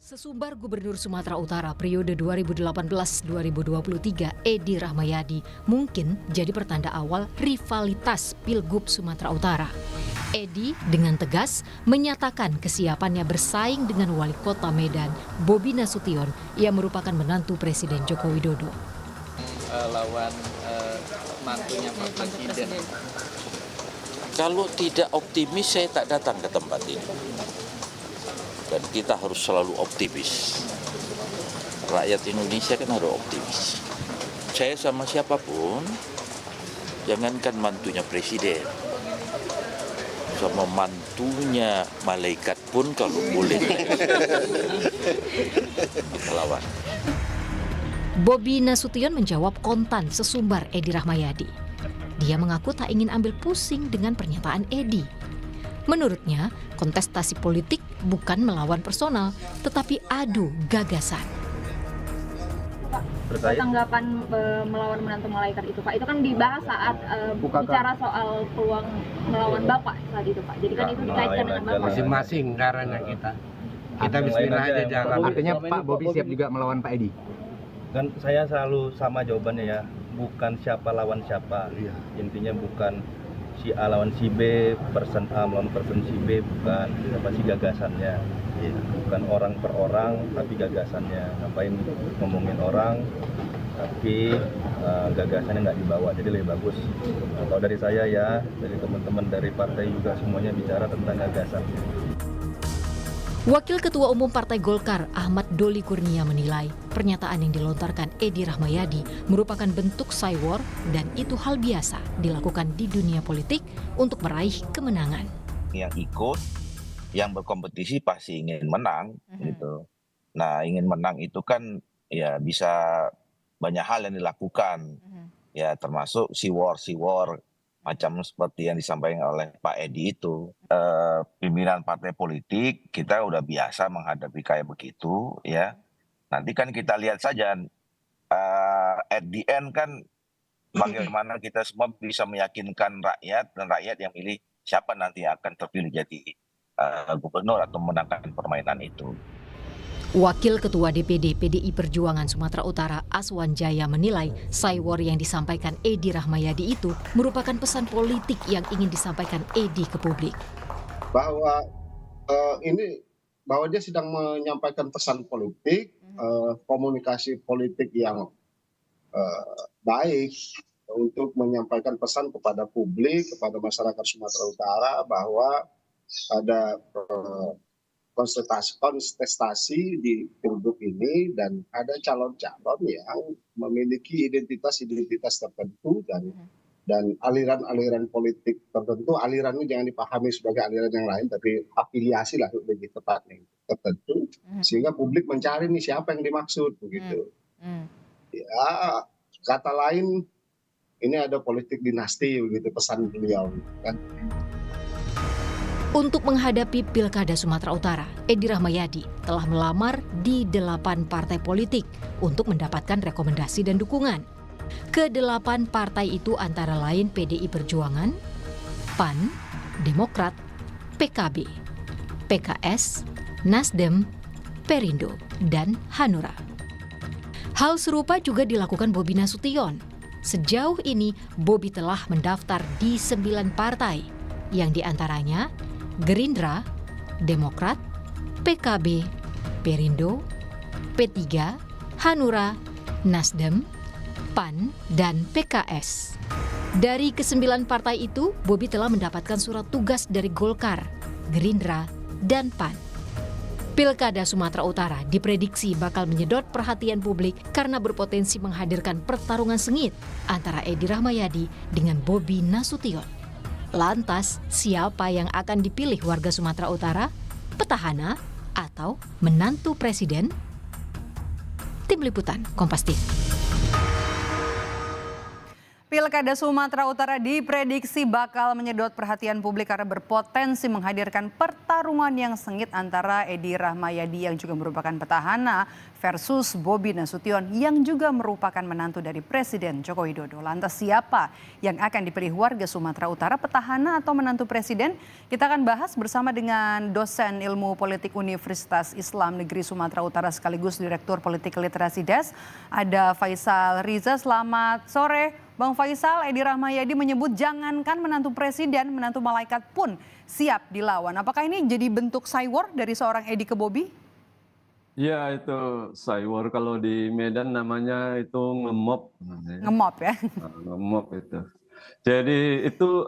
Sesumbar Gubernur Sumatera Utara periode 2018-2023 Edi Rahmayadi mungkin jadi pertanda awal rivalitas Pilgub Sumatera Utara. Edi dengan tegas menyatakan kesiapannya bersaing dengan Wali Kota Medan, Bobi Nasution, yang merupakan menantu Presiden Joko Widodo. Lawan mantunya Pak Presiden. Kalau tidak optimis, saya tak datang ke tempat ini. Dan kita harus selalu optimis. Rakyat Indonesia kan harus optimis. Saya sama siapapun, jangankan mantunya presiden, sama mantunya malaikat pun kalau boleh kita lawan. Bobi Nasution menjawab kontan sesumbar Edi Rahmayadi. Dia mengaku tak ingin ambil pusing dengan pernyataan Edi. Menurutnya, kontestasi politik bukan melawan personal, tetapi adu gagasan. Tanggapan melawan menantu malaikat itu, Pak, itu kan dibahas saat bicara soal peluang melawan Bapak saat itu, Pak. Jadi kan itu dikaitkan dengan Bapak. Masing-masing karena kita bismillah aja jalan. Artinya Pak Bobi siap juga melawan Pak Edi? Kan saya selalu sama jawabannya ya, bukan siapa lawan siapa. Intinya bukan si A lawan si B, person A melawan person si B, bukan, apa sih gagasannya. Bukan orang per orang, tapi gagasannya. Ngapain ngomongin orang, tapi gagasannya nggak dibawa, jadi lebih bagus. Kalau dari saya ya, dari teman-teman dari partai juga semuanya bicara tentang gagasan. Wakil Ketua Umum Partai Golkar Ahmad Doli Kurnia menilai pernyataan yang dilontarkan Edi Rahmayadi merupakan bentuk cywar dan itu hal biasa dilakukan di dunia politik untuk meraih kemenangan. Yang ikut, yang berkompetisi pasti ingin menang, gitu. Nah, ingin menang itu kan ya bisa banyak hal yang dilakukan, ya termasuk siwar macam seperti yang disampaikan oleh Pak Edi itu. Pimpinan partai politik kita udah biasa menghadapi kayak begitu, ya. Nanti kan kita lihat saja at the end kan bagaimana kita semua bisa meyakinkan rakyat dan rakyat yang milih siapa nanti yang akan terpilih jadi gubernur atau memenangkan permainan itu. Wakil Ketua DPD PDI Perjuangan Sumatera Utara Aswan Jaya menilai cywar yang disampaikan Edi Rahmayadi itu merupakan pesan politik yang ingin disampaikan Edi ke publik. Bahwa dia sedang menyampaikan pesan politik, komunikasi politik yang baik untuk menyampaikan pesan kepada publik, kepada masyarakat Sumatera Utara bahwa ada kontestasi di pilgub ini dan ada calon-calon yang memiliki identitas tertentu dan aliran-aliran politik tertentu. Aliran ini jangan dipahami sebagai aliran yang lain, tapi afiliasi lah lebih tepatnya tertentu, sehingga publik mencari nih siapa yang dimaksud begitu. Ya, kata lain ini ada politik dinasti begitu pesan beliau kan. Untuk menghadapi Pilkada Sumatera Utara, Edi Rahmayadi telah melamar di 8 partai politik untuk mendapatkan rekomendasi dan dukungan. Ke-8 partai itu antara lain PDI Perjuangan, PAN, Demokrat, PKB, PKS, Nasdem, Perindo, dan Hanura. Hal serupa juga dilakukan Bobi Nasution. Sejauh ini, Bobi telah mendaftar di 9 partai, yang diantaranya Gerindra, Demokrat, PKB, Perindo, P3, Hanura, Nasdem, PAN, dan PKS. Dari ke-9 partai itu, Bobi telah mendapatkan surat tugas dari Golkar, Gerindra, dan PAN. Pilkada Sumatera Utara diprediksi bakal menyedot perhatian publik karena berpotensi menghadirkan pertarungan sengit antara Edi Rahmayadi dengan Bobi Nasution. Lantas, siapa yang akan dipilih warga Sumatera Utara? Petahana atau menantu presiden? Tim Liputan Kompas TV. Pilkada Sumatera Utara diprediksi bakal menyedot perhatian publik karena berpotensi menghadirkan pertarungan yang sengit antara Edi Rahmayadi yang juga merupakan petahana versus Bobi Nasution yang juga merupakan menantu dari Presiden Joko Widodo. Lantas siapa yang akan dipilih warga Sumatera Utara, petahana atau menantu Presiden? Kita akan bahas bersama dengan dosen ilmu politik Universitas Islam Negeri Sumatera Utara sekaligus Direktur Politik Literasi DES. Ada Faisal Riza, selamat sore. Bang Faisal, Edi Rahmayadi menyebut jangankan menantu presiden, menantu malaikat pun siap dilawan. Apakah ini jadi bentuk cywar dari seorang Edi ke Bobi? Ya, itu cywar, kalau di Medan namanya itu ngemop. Ngemop ya? Ngemop itu. Jadi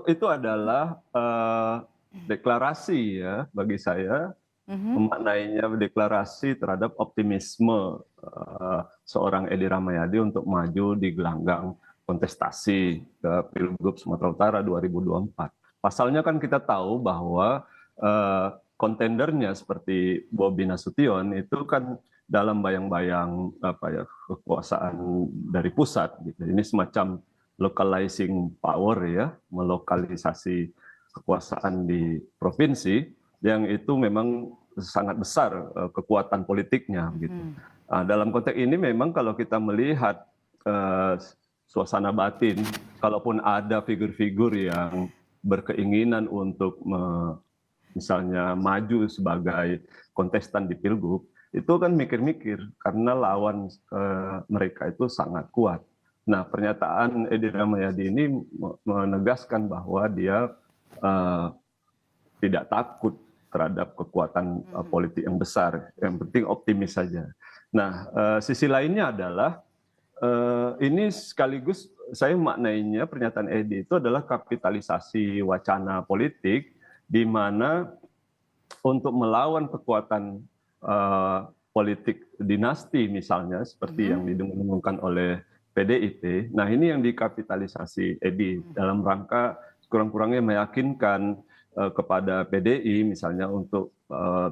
itu adalah deklarasi ya bagi saya. Memaknainya deklarasi terhadap optimisme seorang Edi Rahmayadi untuk maju di gelanggang kontestasi ke Pilgub Sumatera Utara 2024. Pasalnya kan kita tahu bahwa kontendernya seperti Bobi Nasution itu kan dalam bayang-bayang kekuasaan dari pusat gitu. Ini semacam localizing power ya, melokalisasi kekuasaan di provinsi yang itu memang sangat besar kekuatan politiknya gitu. Dalam konteks ini memang kalau kita melihat suasana batin, kalaupun ada figur-figur yang berkeinginan untuk misalnya maju sebagai kontestan di Pilgub, itu kan mikir-mikir karena lawan mereka itu sangat kuat. Nah, pernyataan Edi Rahmayadi ini menegaskan bahwa dia tidak takut terhadap kekuatan politik yang besar, yang penting optimis saja. Nah, sisi lainnya adalah ini sekaligus saya maknainya pernyataan Edi itu adalah kapitalisasi wacana politik di mana untuk melawan kekuatan politik dinasti misalnya seperti yang didengung-dengungkan oleh PDIP. Nah, ini yang dikapitalisasi Edi dalam rangka kurang-kurangnya meyakinkan kepada PDI misalnya untuk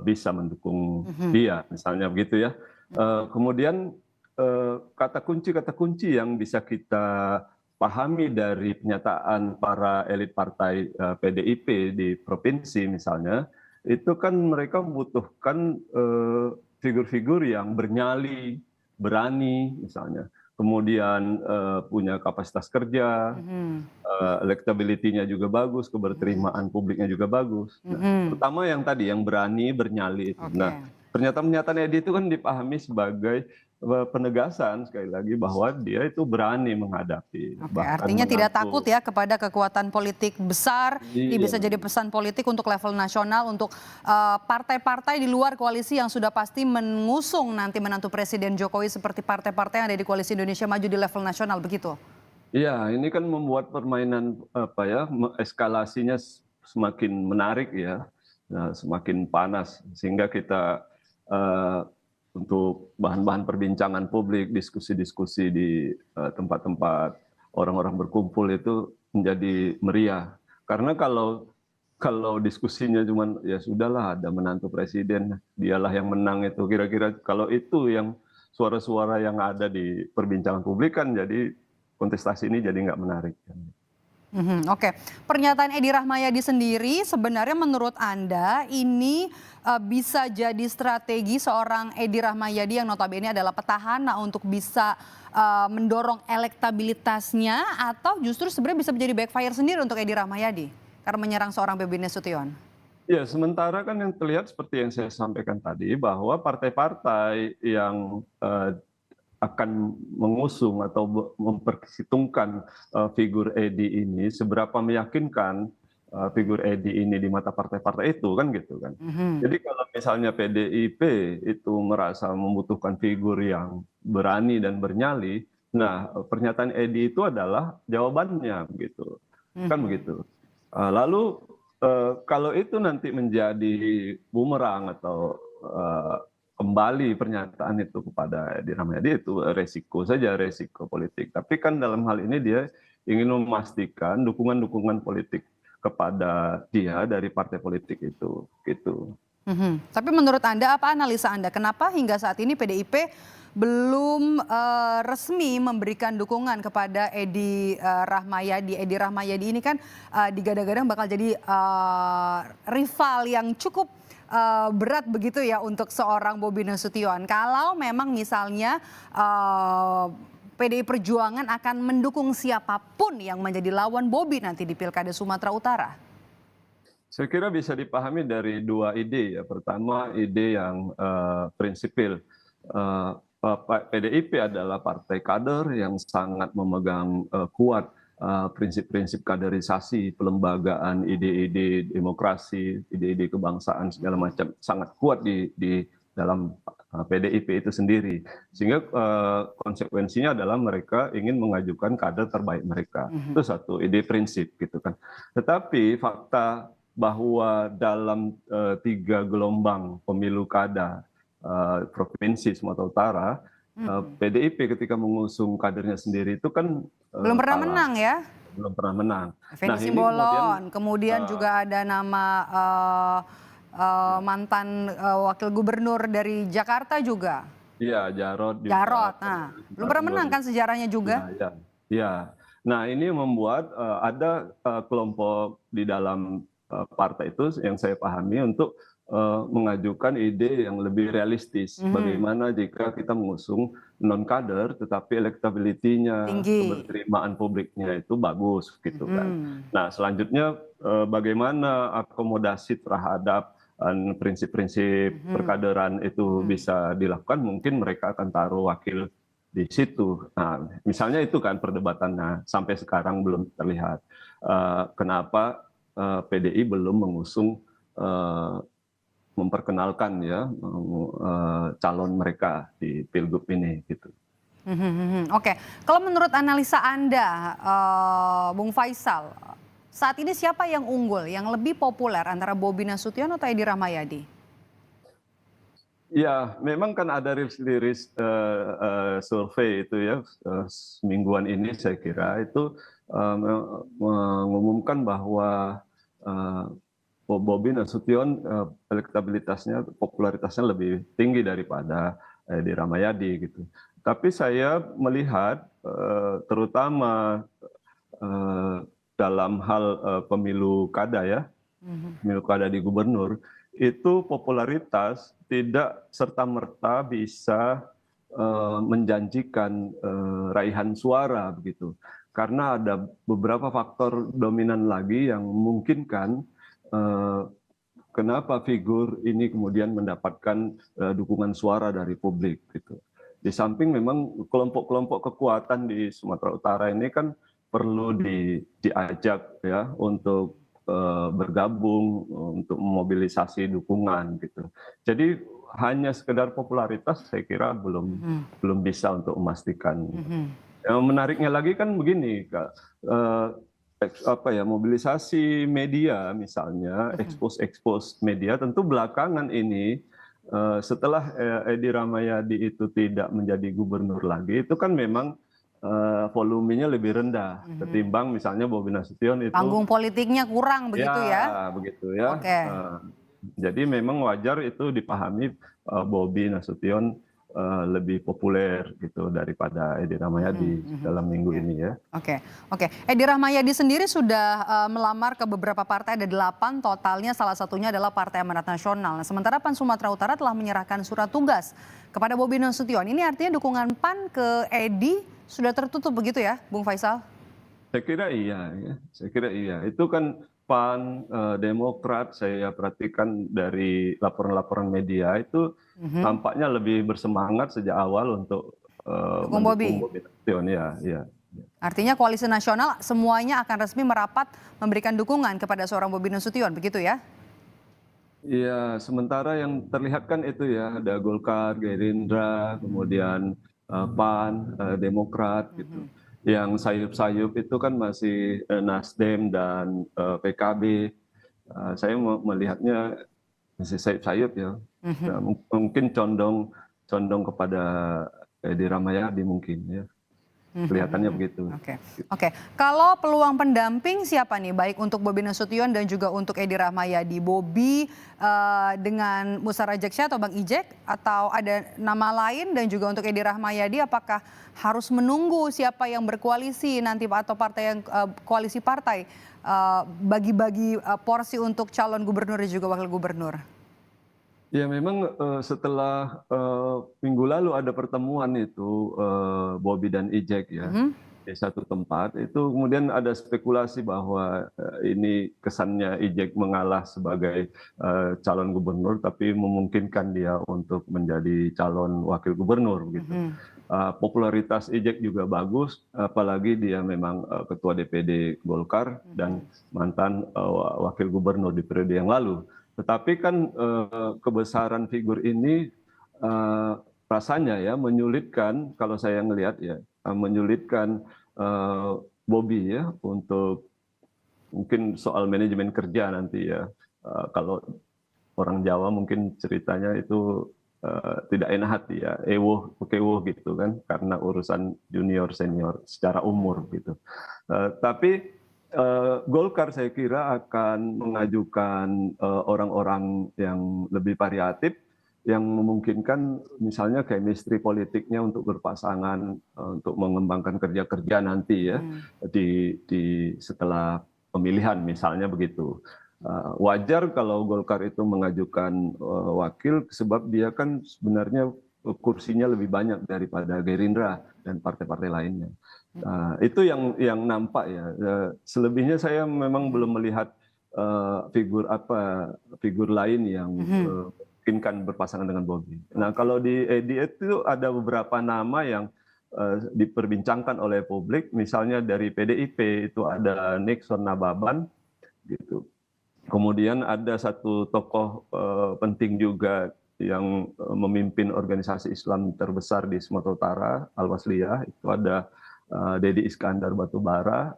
bisa mendukung dia misalnya begitu ya. Kemudian kata kunci yang bisa kita pahami dari pernyataan para elit partai PDIP di provinsi misalnya, itu kan mereka membutuhkan figur-figur yang bernyali, berani misalnya, kemudian punya kapasitas kerja, elektability-nya juga bagus, keberterimaan publiknya juga bagus. Nah, terutama yang tadi, yang berani, bernyali. Nah, pernyataan-pernyataan Edi itu kan dipahami sebagai penegasan sekali lagi bahwa dia itu berani menghadapi. Artinya tidak takut ya kepada kekuatan politik besar. Ini bisa jadi pesan politik untuk level nasional, untuk partai-partai di luar koalisi yang sudah pasti mengusung nanti menantu Presiden Jokowi seperti partai-partai yang ada di Koalisi Indonesia Maju di level nasional, begitu? Iya, ini kan membuat permainan eskalasinya semakin menarik ya, semakin panas sehingga kita untuk bahan-bahan perbincangan publik, diskusi-diskusi di tempat-tempat orang-orang berkumpul itu menjadi meriah. Karena kalau diskusinya cuma ya sudahlah ada menantu presiden, dialah yang menang itu, kira-kira kalau itu yang suara-suara yang ada di perbincangan publik kan jadi kontestasi ini jadi nggak menarik. Oke, pernyataan Edi Rahmayadi sendiri sebenarnya menurut Anda ini bisa jadi strategi seorang Edi Rahmayadi yang notabene adalah petahana untuk bisa mendorong elektabilitasnya, atau justru sebenarnya bisa menjadi backfire sendiri untuk Edi Rahmayadi karena menyerang seorang Bobi Nasution? Ya, sementara kan yang terlihat seperti yang saya sampaikan tadi bahwa partai-partai yang akan mengusung atau memperhitungkan figur Edi ini, seberapa meyakinkan figur Edi ini di mata partai-partai itu kan gitu kan. Jadi kalau misalnya PDIP itu merasa membutuhkan figur yang berani dan bernyali, nah pernyataan Edi itu adalah jawabannya begitu. Kan begitu. Lalu kalau itu nanti menjadi bumerang atau kembali pernyataan itu kepada Edi Rahmayadi, itu resiko saja, resiko politik. Tapi kan dalam hal ini dia ingin memastikan dukungan-dukungan politik kepada dia dari partai politik itu. Gitu. Tapi menurut Anda, apa analisa Anda? Kenapa hingga saat ini PDIP belum resmi memberikan dukungan kepada Edi Rahmayadi. Edi Rahmayadi ini kan digadang-gadang bakal jadi rival yang cukup berat begitu ya untuk seorang Bobi Nasution. Kalau memang misalnya PDI Perjuangan akan mendukung siapapun yang menjadi lawan Bobi nanti di Pilkada Sumatera Utara. Saya kira bisa dipahami dari dua ide ya. Pertama, ide yang prinsipil. PDIP adalah partai kader yang sangat memegang kuat prinsip-prinsip kaderisasi, pelembagaan, ide-ide demokrasi, ide-ide kebangsaan segala macam sangat kuat di dalam PDIP itu sendiri. Sehingga konsekuensinya adalah mereka ingin mengajukan kader terbaik mereka. Itu satu ide prinsip gitu kan. Tetapi fakta bahwa dalam 3 gelombang pemilu kada provinsi Sumatera Utara, PDIP ketika mengusung kadernya sendiri itu kan belum pernah menang ya? Belum pernah menang. Effendi Simbolon, kemudian juga ada nama mantan wakil gubernur dari Jakarta juga. Iya, Jarot. Nah, belum pernah menang kan sejarahnya juga? Ya. Nah, ini membuat ada kelompok di dalam partai itu yang saya pahami untuk mengajukan ide yang lebih realistis. Bagaimana jika kita mengusung non-kader tetapi elektabilitinya, keberterimaan publiknya itu bagus gitu kan. Nah, selanjutnya bagaimana akomodasi terhadap prinsip-prinsip perkaderan itu bisa dilakukan, mungkin mereka akan taruh wakil di situ. Nah, misalnya itu kan perdebatannya sampai sekarang belum terlihat. Kenapa PDI belum mengusung memperkenalkan ya calon mereka di Pilgub ini gitu. Oke, kalau menurut analisa Anda, Bung Faisal, saat ini siapa yang unggul, yang lebih populer antara Bobi Nasution atau Edi Rahmayadi? Ya, memang kan ada rilis survei itu ya semingguan ini saya kira itu mengumumkan bahwa Bobi Nasution elektabilitasnya, popularitasnya lebih tinggi daripada Edi Rahmayadi gitu. Tapi saya melihat terutama dalam hal pemilu kada ya, pemilu kada di gubernur, itu popularitas tidak serta-merta bisa menjanjikan raihan suara begitu. Karena ada beberapa faktor dominan lagi yang memungkinkan kenapa figur ini kemudian mendapatkan dukungan suara dari publik gitu. Di samping memang kelompok-kelompok kekuatan di Sumatera Utara ini kan perlu diajak ya untuk bergabung untuk memobilisasi dukungan gitu. Jadi hanya sekedar popularitas saya kira belum bisa untuk memastikan. Yang menariknya lagi kan begini, Kak, mobilisasi media misalnya, expose media tentu belakangan ini setelah Edi Rahmayadi itu tidak menjadi gubernur lagi, itu kan memang volumenya lebih rendah ketimbang misalnya Bobi Nasution itu. Panggung politiknya kurang begitu ya? Ya, begitu ya. Oke. Jadi memang wajar itu dipahami Bobi Nasution lebih populer gitu daripada Edi Rahmayadi dalam minggu ini ya. Oke. Edi Rahmayadi sendiri sudah melamar ke beberapa partai, ada 8 totalnya, salah satunya adalah Partai Amanat Nasional. Nah, sementara PAN Sumatera Utara telah menyerahkan surat tugas kepada Bobi Nasution. Ini artinya dukungan PAN ke Edi sudah tertutup begitu ya, Bung Faisal? Saya kira iya ya. Saya kira iya. Itu kan PAN, Demokrat, saya perhatikan dari laporan-laporan media itu tampaknya lebih bersemangat sejak awal untuk dukung Bobi Nasution ya. Artinya koalisi nasional semuanya akan resmi merapat memberikan dukungan kepada seorang Bobi Nasution, begitu ya? Iya, sementara yang terlihat kan itu ya, ada Golkar, Gerindra, kemudian PAN, Demokrat gitu. Yang sayup-sayup itu kan masih Nasdem dan PKB. Saya melihatnya masih sayup-sayup ya. Mungkin condong kepada Edi Rahmayadi mungkin ya. Kelihatannya begitu. Oke. Kalau peluang pendamping siapa nih? Baik untuk Bobi Nasution dan juga untuk Edi Rahmayadi. Bobi dengan Musara Jeksya atau Bang Ijek, atau ada nama lain? Dan juga untuk Edi Rahmayadi, apakah harus menunggu siapa yang berkoalisi nanti atau partai yang koalisi partai bagi-bagi porsi untuk calon gubernur dan juga wakil gubernur? Ya memang setelah minggu lalu ada pertemuan itu Bobi dan Ijek ya di satu tempat, itu kemudian ada spekulasi bahwa ini kesannya Ijek mengalah sebagai calon gubernur tapi memungkinkan dia untuk menjadi calon wakil gubernur gitu. Popularitas Ijek juga bagus, apalagi dia memang ketua DPD Golkar dan mantan wakil gubernur di periode yang lalu. Tetapi kan kebesaran figur ini rasanya ya menyulitkan, kalau saya ngelihat ya, menyulitkan Bobi ya untuk mungkin soal manajemen kerja nanti ya. Kalau orang Jawa mungkin ceritanya itu tidak enak hati ya, ewuh kewuh gitu kan, karena urusan junior senior secara umur gitu. Tapi Golkar saya kira akan mengajukan orang-orang yang lebih variatif yang memungkinkan misalnya chemistry politiknya untuk berpasangan untuk mengembangkan kerja-kerja nanti ya di setelah pemilihan misalnya begitu. Wajar kalau Golkar itu mengajukan wakil sebab dia kan sebenarnya kursinya lebih banyak daripada Gerindra dan partai-partai lainnya. Nah, itu yang nampak ya. Selebihnya saya memang belum melihat figur lain yang memungkinkan berpasangan dengan Bobi. Nah, kalau di Edi itu ada beberapa nama yang diperbincangkan oleh publik, misalnya dari PDIP itu ada Nixon Nababan gitu. Kemudian ada satu tokoh penting juga yang memimpin organisasi Islam terbesar di Sumatera Utara, Al-Wasliyah, itu ada Dedi Iskandar Batubara,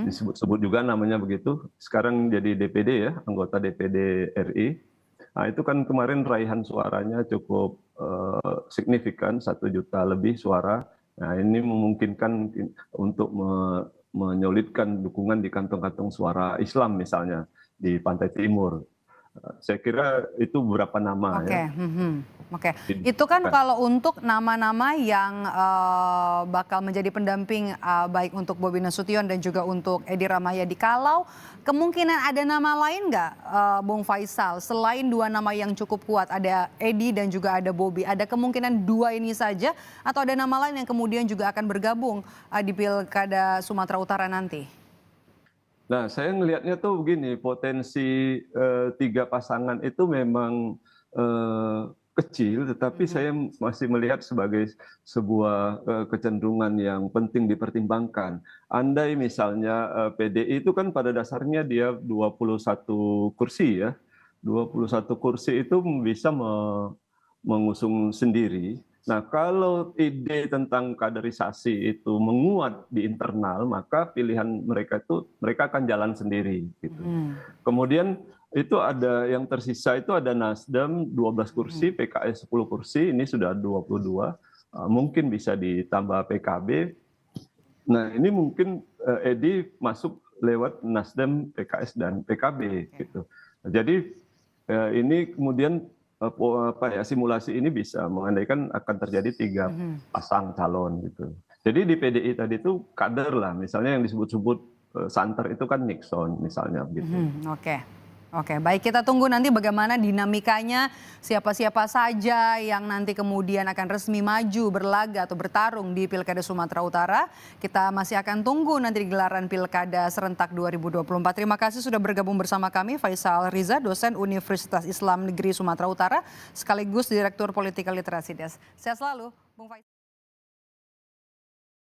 disebut-sebut juga namanya begitu. Sekarang jadi DPD ya, anggota DPD RI. Nah, itu kan kemarin raihan suaranya cukup signifikan, 1 juta lebih suara. Nah, ini memungkinkan untuk menyulitkan dukungan di kantong-kantong suara Islam misalnya di Pantai Timur. Saya kira itu beberapa nama ya. Oke. Itu kan kalau untuk nama-nama yang bakal menjadi pendamping baik untuk Bobi Nasution dan juga untuk Edi Rahmayadi. Kalau kemungkinan ada nama lain nggak, Bung Faisal? Selain 2 nama yang cukup kuat, ada Edi dan juga ada Bobi. Ada kemungkinan 2 ini saja atau ada nama lain yang kemudian juga akan bergabung di Pilkada Sumatera Utara nanti? Nah, saya ngelihatnya tuh begini, potensi 3 pasangan itu memang kecil, tetapi saya masih melihat sebagai sebuah kecenderungan yang penting dipertimbangkan. Andai misalnya PDI itu kan pada dasarnya dia 21 kursi ya, 21 kursi itu bisa mengusung sendiri. Nah, kalau ide tentang kaderisasi itu menguat di internal, maka pilihan mereka itu mereka akan jalan sendiri. Gitu. Kemudian itu ada yang tersisa itu ada Nasdem 12 kursi, PKS 10 kursi, ini sudah 22, mungkin bisa ditambah PKB. Nah, ini mungkin Edi masuk lewat Nasdem, PKS dan PKB. Gitu. Jadi ini kemudian simulasi ini bisa mengandaikan akan terjadi 3 pasang calon gitu. Jadi di PDI tadi itu kader lah, misalnya yang disebut-sebut santer itu kan Nixon misalnya gitu. Oke, baik, kita tunggu nanti bagaimana dinamikanya, siapa-siapa saja yang nanti kemudian akan resmi maju berlaga atau bertarung di Pilkada Sumatera Utara. Kita masih akan tunggu nanti di gelaran Pilkada Serentak 2024. Terima kasih sudah bergabung bersama kami, Faisal Riza, dosen Universitas Islam Negeri Sumatera Utara, sekaligus Direktur Political Literacy Desk. Sehat selalu, Bung Faisal.